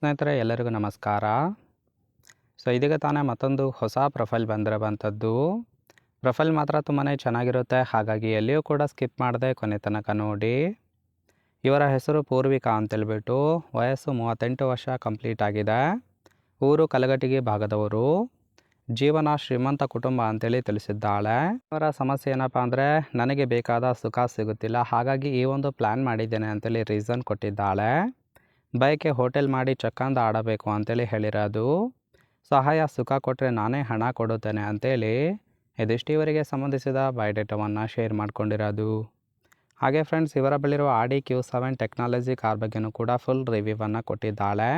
ಸ್ನೇಹಿತರೆ ಎಲ್ಲರಿಗೂ ನಮಸ್ಕಾರ. ಇದೀಗ ತಾನೇ ಮತ್ತೊಂದು ಹೊಸ ಪ್ರೊಫೈಲ್ ಬಂದಿರುವಂಥದ್ದು. ಪ್ರೊಫೈಲ್ ಮಾತ್ರ ತುಂಬಾ ಚೆನ್ನಾಗಿರುತ್ತೆ. ಹಾಗಾಗಿ ಎಲ್ಲಿಯೂ ಕೂಡ ಸ್ಕಿಪ್ ಮಾಡದೆ ಕೊನೆ ತನಕ ನೋಡಿ. ಇವರ ಹೆಸರು ಪೂರ್ವಿಕಾ ಅಂತೇಳ್ಬಿಟ್ಟು. ವಯಸ್ಸು 38 ವರ್ಷ ಕಂಪ್ಲೀಟ್ ಆಗಿದೆ. ಊರು ಕಲಘಟಗಿ ಭಾಗದವರು. ಜೀವನ ಶ್ರೀಮಂತ ಕುಟುಂಬ ಅಂತೇಳಿ ತಿಳಿಸಿದ್ದಾಳೆ. ಇವರ ಸಮಸ್ಯೆ ಏನಪ್ಪ ಅಂದರೆ, ನನಗೆ ಬೇಕಾದ ಸುಖ ಸಿಗುತ್ತಿಲ್ಲ, ಹಾಗಾಗಿ ಈ ಒಂದು ಪ್ಲ್ಯಾನ್ ಮಾಡಿದ್ದೇನೆ ಅಂತೇಳಿ ರೀಸನ್ ಕೊಟ್ಟಿದ್ದಾಳೆ. ಬೈಕೆ ಹೋಟೆಲ್ ಮಾಡಿ ಚಕ್ಕಂದ ಆಡಬೇಕು ಅಂತೇಳಿ ಹೇಳಿರೋದು. ಸಹಾಯ ಸುಖ ಕೊಟ್ಟರೆ ನಾನೇ ಹಣ ಕೊಡುತ್ತೇನೆ ಅಂತೇಳಿ ಇದಿಷ್ಟು ಇವರಿಗೆ ಸಂಬಂಧಿಸಿದ ಬಯೋಡೇಟಾವನ್ನು ಶೇರ್ ಮಾಡ್ಕೊಂಡಿರೋದು. ಹಾಗೆ ಫ್ರೆಂಡ್ಸ್, ಇವರ ಬಳಿರುವ ಆಡಿ Q7 ಟೆಕ್ನಾಲಜಿ ಕಾರ್ ಬಗ್ಗೆಯೂ ಕೂಡ ಫುಲ್ ರಿವ್ಯೂವನ್ನು ಕೊಟ್ಟಿದ್ದಾಳೆ.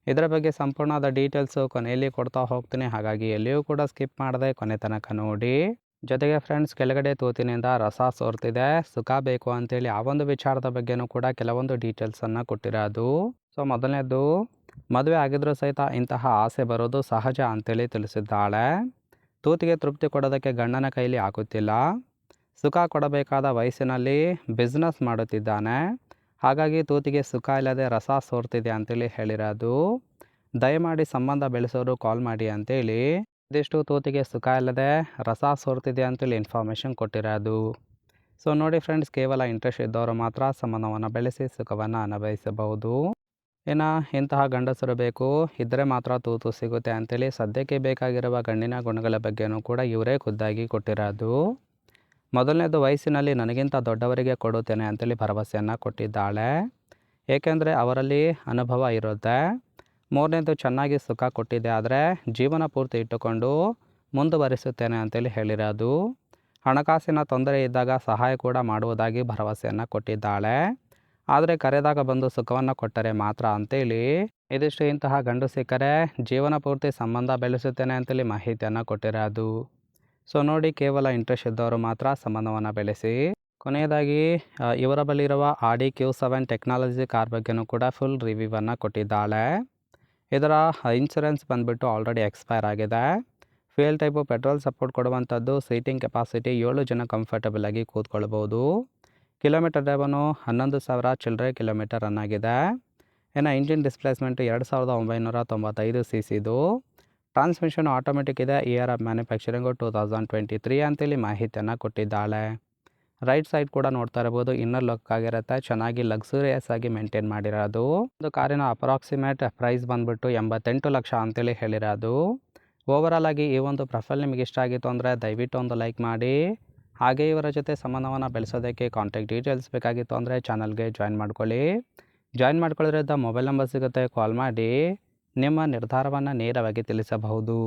ಇದರ ಬಗ್ಗೆ ಸಂಪೂರ್ಣವಾದ ಡೀಟೇಲ್ಸು ಕೊನೆಯಲ್ಲಿ ಕೊಡ್ತಾ ಹೋಗ್ತೀನಿ. ಹಾಗಾಗಿ ಎಲ್ಲಿಯೂ ಕೂಡ ಸ್ಕಿಪ್ ಮಾಡದೆ ಕೊನೆ ತನಕ ನೋಡಿ. ಜೊತೆಗೆ ಫ್ರೆಂಡ್ಸ್, ಕೆಳಗಡೆ ತೂತಿನಿಂದ ರಸ ಸೋರ್ತಿದೆ, ಸುಖ ಬೇಕು ಅಂತೇಳಿ ಆ ಒಂದು ವಿಚಾರದ ಬಗ್ಗೆಯೂ ಕೂಡ ಕೆಲವೊಂದು ಡೀಟೇಲ್ಸನ್ನು ಕೊಟ್ಟಿರೋದು. ಮೊದಲನೇದು, ಮದುವೆ ಆಗಿದ್ರೂ ಸಹಿತ ಇಂತಹ ಆಸೆ ಬರೋದು ಸಹಜ ಅಂತೇಳಿ ತಿಳಿಸಿದ್ದಾಳೆ. ತೂತಿಗೆ ತೃಪ್ತಿ ಕೊಡೋದಕ್ಕೆ ಗಂಡನ ಕೈಲಿ ಆಗುತ್ತಿಲ್ಲ. ಸುಖ ಕೊಡಬೇಕಾದ ವಯಸ್ಸಿನಲ್ಲಿ ಬಿಸ್ನೆಸ್ ಮಾಡುತ್ತಿದ್ದಾನೆ, ಹಾಗಾಗಿ ತೂತಿಗೆ ಸುಖ ಇಲ್ಲದೆ ರಸ ಸೋರ್ತಿದೆ ಅಂತೇಳಿ ಹೇಳಿರೋದು. ದಯಮಾಡಿ ಸಂಬಂಧ ಬೆಳೆಸೋರು ಕಾಲ್ ಮಾಡಿ ಅಂತೇಳಿ ಇದಿಷ್ಟು ತೂತಿಗೆ ಸುಖ ಇಲ್ಲದೆ ರಸ ಸೋರ್ತಿದೆ ಅಂತೇಳಿ ಇನ್ಫಾರ್ಮೇಷನ್ ಕೊಟ್ಟಿರೋದು. ನೋಡಿ ಫ್ರೆಂಡ್ಸ್, ಕೇವಲ ಇಂಟ್ರೆಸ್ಟ್ ಇದ್ದವರು ಮಾತ್ರ ಸಂಬಂಧವನ್ನು ಬೆಳೆಸಿ ಸುಖವನ್ನು ಅನುಭವಿಸಬಹುದು. ಇನ್ನು ಇಂತಹ ಗಂಡಸರು ಬೇಕು ಇದ್ದರೆ ಮಾತ್ರ ತೂತು ಸಿಗುತ್ತೆ ಅಂತೇಳಿ ಸದ್ಯಕ್ಕೆ ಬೇಕಾಗಿರುವ ಗಂಡಿನ ಗುಣಗಳ ಬಗ್ಗೆಯೂ ಕೂಡ ಇವರೇ ಖುದ್ದಾಗಿ ಕೊಟ್ಟಿರೋದು. ಮೊದಲನೇದು, ವಯಸ್ಸಿನಲ್ಲಿ ನನಗಿಂತ ದೊಡ್ಡವರಿಗೆ ಕೊಡುತ್ತೇನೆ ಅಂತೇಳಿ ಭರವಸೆಯನ್ನು ಕೊಟ್ಟಿದ್ದಾಳೆ, ಏಕೆಂದರೆ ಅವರಲ್ಲಿ ಅನುಭವ ಇರುತ್ತೆ. ಮೂರನೇದು, ಚೆನ್ನಾಗಿ ಸುಖ ಕೊಟ್ಟಿದೆ, ಆದರೆ ಜೀವನ ಪೂರ್ತಿ ಇಟ್ಟುಕೊಂಡು ಮುಂದುವರಿಸುತ್ತೇನೆ ಅಂತೇಳಿ ಹೇಳಿರೋದು. ಹಣಕಾಸಿನ ತೊಂದರೆ ಇದ್ದಾಗ ಸಹಾಯ ಕೂಡ ಮಾಡುವುದಾಗಿ ಭರವಸೆಯನ್ನು ಕೊಟ್ಟಿದ್ದಾಳೆ, ಆದರೆ ಕರೆದಾಗ ಬಂದು ಸುಖವನ್ನು ಕೊಟ್ಟರೆ ಮಾತ್ರ ಅಂತೇಳಿ ಇದಿಷ್ಟು ಇಂತಹ ಗಂಡು ಸಿಕ್ಕರೆ ಜೀವನ ಪೂರ್ತಿ ಸಂಬಂಧ ಬೆಳೆಸುತ್ತೇನೆ ಅಂತೇಳಿ ಮಾಹಿತಿಯನ್ನು ಕೊಟ್ಟಿರೋದು. ನೋಡಿ, ಕೇವಲ ಇಂಟ್ರೆಸ್ಟ್ ಇದ್ದವರು ಮಾತ್ರ ಸಂಬಂಧವನ್ನು ಬೆಳೆಸಿ. ಕೊನೆಯದಾಗಿ ಇವರ ಬಳಿರುವ ಆಡಿ Q7 ಟೆಕ್ನಾಲಜಿ ಕಾರ್ ಬಗ್ಗೆಯೂ ಕೂಡ ಫುಲ್ ರಿವ್ಯೂವನ್ನು ಕೊಟ್ಟಿದ್ದಾಳೆ. ಇದರ ಇನ್ಶೂರೆನ್ಸ್ ಬಂದುಬಿಟ್ಟು ಆಲ್ರೆಡಿ ಎಕ್ಸ್ಪೈರ್ ಆಗಿದೆ. ಫ್ಯೂಯಲ್ ಟೈಪು ಪೆಟ್ರೋಲ್ ಸಪೋರ್ಟ್ ಕೊಡುವಂಥದ್ದು. ಸೀಟಿಂಗ್ ಕೆಪಾಸಿಟಿ 7 ಜನ ಕಂಫರ್ಟಬಲ್ ಆಗಿ ಕೂತ್ಕೊಳ್ಬೋದು. ಕಿಲೋಮೀಟರ್ ಡ್ರೈವನು 11,000 ಚಿಲ್ಲರೆ ಕಿಲೋಮೀಟರ್ ರನ್ ಆಗಿದೆ. ಇನ್ನು engine displacement 2995 cc. Transmission automatic ಇದೆ. ಇಯರ್ ಆಫ್ ಮ್ಯಾನುಫ್ಯಾಕ್ಚರಿಂಗು 2023 ಅಂತೇಳಿ ಮಾಹಿತಿಯನ್ನು ಕೊಟ್ಟಿದ್ದಾಳೆ. ರೈಟ್ ಸೈಡ್ ಕೂಡ ನೋಡ್ತಾ ಇರ್ಬೋದು, ಇನ್ನರ್ ಲುಕ್ ಆಗಿರುತ್ತೆ, ಚೆನ್ನಾಗಿ ಲಕ್ಸುರಿಯಸ್ ಆಗಿ ಮೇಂಟೈನ್ ಮಾಡಿರೋದು. ಒಂದು ಕಾರಿನ ಅಪ್ರಾಕ್ಸಿಮೇಟ್ ಪ್ರೈಸ್ ಬಂದುಬಿಟ್ಟು 88 ಲಕ್ಷ ಅಂತೇಳಿ ಹೇಳಿರೋದು. ಓವರಾಲ್ ಆಗಿ ಈ ಒಂದು ಪ್ರೊಫೈಲ್ ನಿಮಗೆ ಇಷ್ಟ ಆಗಿತ್ತು ಅಂದರೆ ದಯವಿಟ್ಟು ಒಂದು ಲೈಕ್ ಮಾಡಿ. ಹಾಗೆ ಇವರ ಜೊತೆ ಸಂಬಂಧವನ್ನು ಬೆಳೆಸೋದಕ್ಕೆ ಕಾಂಟ್ಯಾಕ್ಟ್ ಡೀಟೇಲ್ಸ್ ಬೇಕಾಗಿತ್ತು ಅಂದರೆ ಚಾನಲ್ಗೆ ಜಾಯಿನ್ ಮಾಡ್ಕೊಳ್ಳಿ. ಜಾಯಿನ್ ಮಾಡ್ಕೊಳ್ಳೋದ್ರಿಂದ ಮೊಬೈಲ್ ನಂಬರ್ ಸಿಗುತ್ತೆ, ಕಾಲ್ ಮಾಡಿ ನಿಮ್ಮ ನಿರ್ಧಾರವನ್ನು ನೇರವಾಗಿ ತಿಳಿಸಬಹುದು.